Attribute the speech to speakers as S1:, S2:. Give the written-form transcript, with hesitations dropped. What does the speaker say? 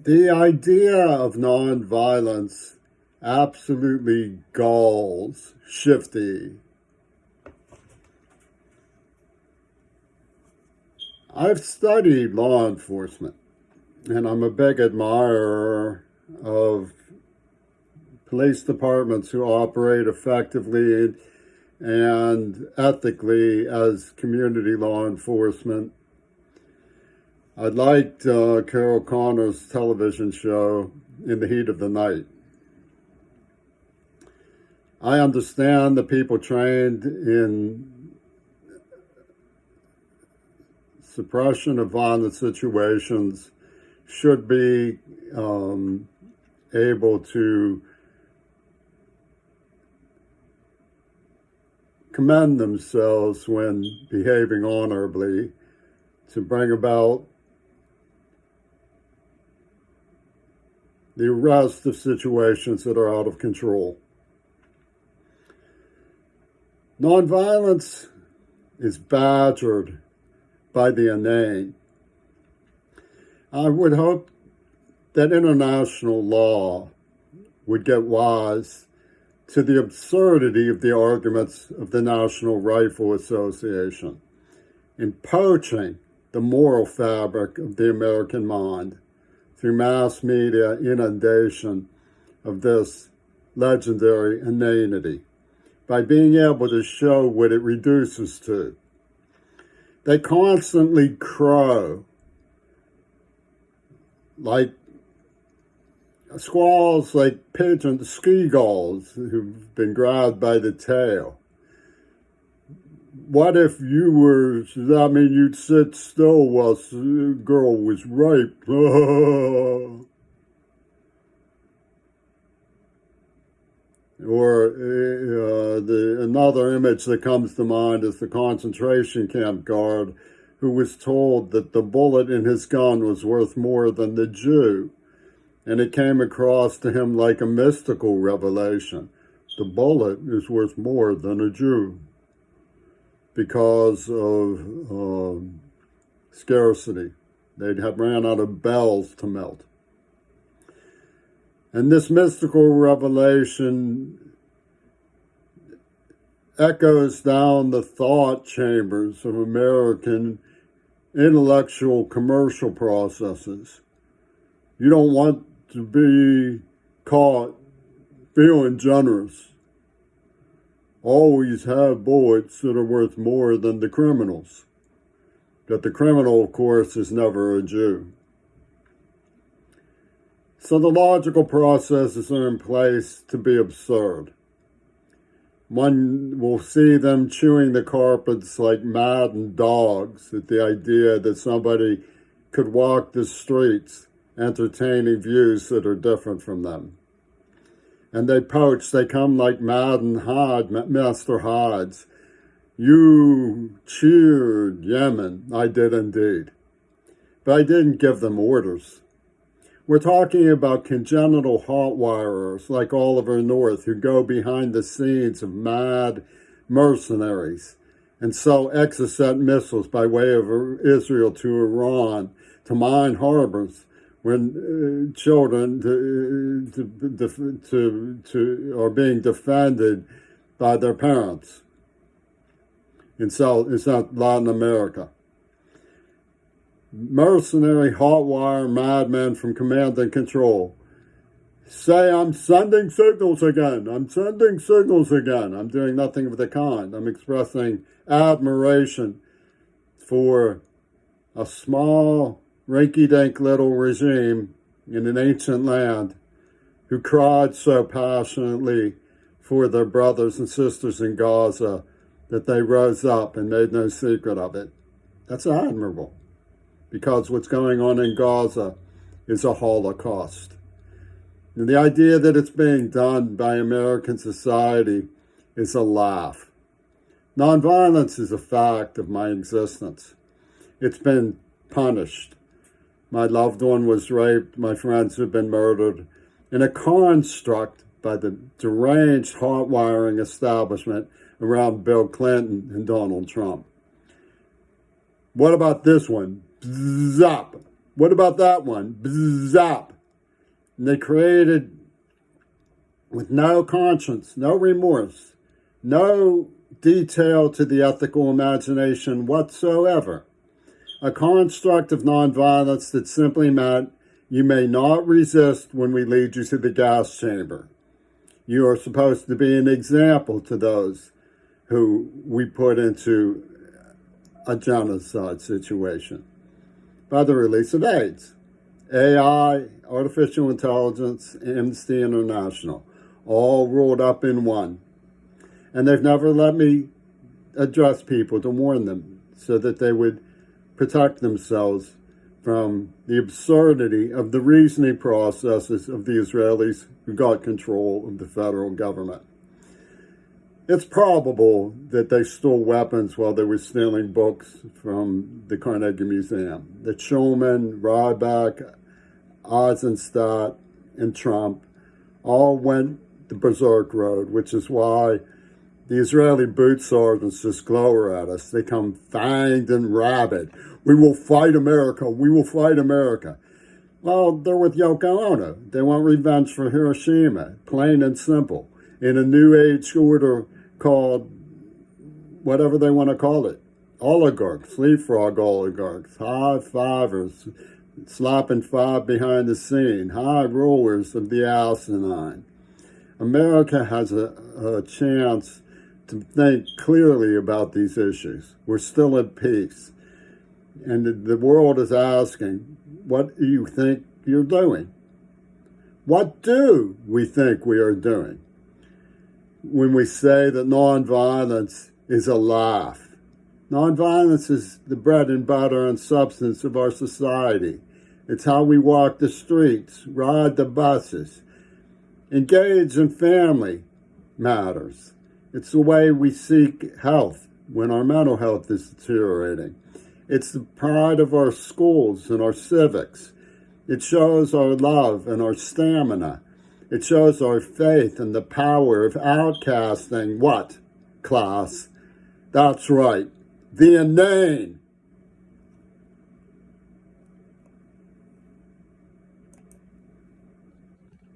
S1: The idea of nonviolence absolutely galls Shifty. I've studied law enforcement, and I'm a big admirer of police departments who operate effectively and ethically as community law enforcement. I liked Carol Connor's television show, In the Heat of the Night. I understand the people trained in suppression of violent situations should be able to commend themselves when behaving honorably to bring about the arrest of situations that are out of control. Nonviolence is badgered by the inane. I would hope that international law would get wise to the absurdity of the arguments of the National Rifle Association in poaching the moral fabric of the American mind through mass media inundation of this legendary inanity by being able to show what it reduces to. They constantly crow like squalls, like pigeons, seagulls who've been grabbed by the tail. What if you were, does that mean you'd sit still while a girl was raped? Or another image that comes to mind is the concentration camp guard who was told that the bullet in his gun was worth more than the Jew. And it came across to him like a mystical revelation. The bullet is worth more than a Jew because of scarcity. They'd have ran out of bells to melt. And this mystical revelation echoes down the thought chambers of American intellectual commercial processes. You don't want to be caught feeling generous. Always have bullets that are worth more than the criminals. But the criminal, of course, is never a Jew. So the logical processes are in place to be absurd. One will see them chewing the carpets like maddened dogs at the idea that somebody could walk the streets entertaining views that are different from them. And they poach, they come like maddened Master Hydes. You cheered Yemen. I did indeed. But I didn't give them orders. We're talking about congenital hotwirers like Oliver North who go behind the scenes of mad mercenaries and sell Exocet missiles by way of Israel to Iran to mine harbors when children are being defended by their parents in South Latin America. Mercenary, hotwire madmen from command and control say, I'm sending signals again. I'm sending signals again. I'm doing nothing of the kind. I'm expressing admiration for a small, rinky-dink little regime in an ancient land who cried so passionately for their brothers and sisters in Gaza that they rose up and made no secret of it. That's admirable. Because what's going on in Gaza is a Holocaust. And the idea that it's being done by American society is a laugh. Nonviolence is a fact of my existence. It's been punished. My loved one was raped. My friends have been murdered in a construct by the deranged hot-wiring establishment around Bill Clinton and Donald Trump. What about this one? Bzzop. What about that one? Bzzop. And they created, with no conscience, no remorse, no detail to the ethical imagination whatsoever, a construct of nonviolence that simply meant you may not resist when we lead you to the gas chamber. You are supposed to be an example to those who we put into a genocide situation. By the release of AIDS, AI, artificial intelligence, Amnesty International, all rolled up in one. And they've never let me address people to warn them so that they would protect themselves from the absurdity of the reasoning processes of the Israelis who got control of the federal government. It's probable that they stole weapons while they were stealing books from the Carnegie Museum. That Schulman, Ryback, Eisenstadt, and Trump all went the berserk road, which is why the Israeli boot sergeants just glower at us. They come fanged and rabid. We will fight America. We will fight America. Well, they're with Yoko Ono. They want revenge for Hiroshima, plain and simple, in a new age order called whatever they want to call it. Oligarchs, leapfrog oligarchs, high fivers, slapping five behind the scene, high rollers of the asinine. America has a chance to think clearly about these issues. We're still at peace. And the world is asking, what do you think you're doing? What do we think we are doing when we say that nonviolence is a laugh? Nonviolence is the bread and butter and substance of our society. It's how we walk the streets, ride the buses, engage in family matters. It's the way we seek health when our mental health is deteriorating. It's the pride of our schools and our civics. It shows our love and our stamina. It shows our faith and the power of outcasting what class? That's right, the inane.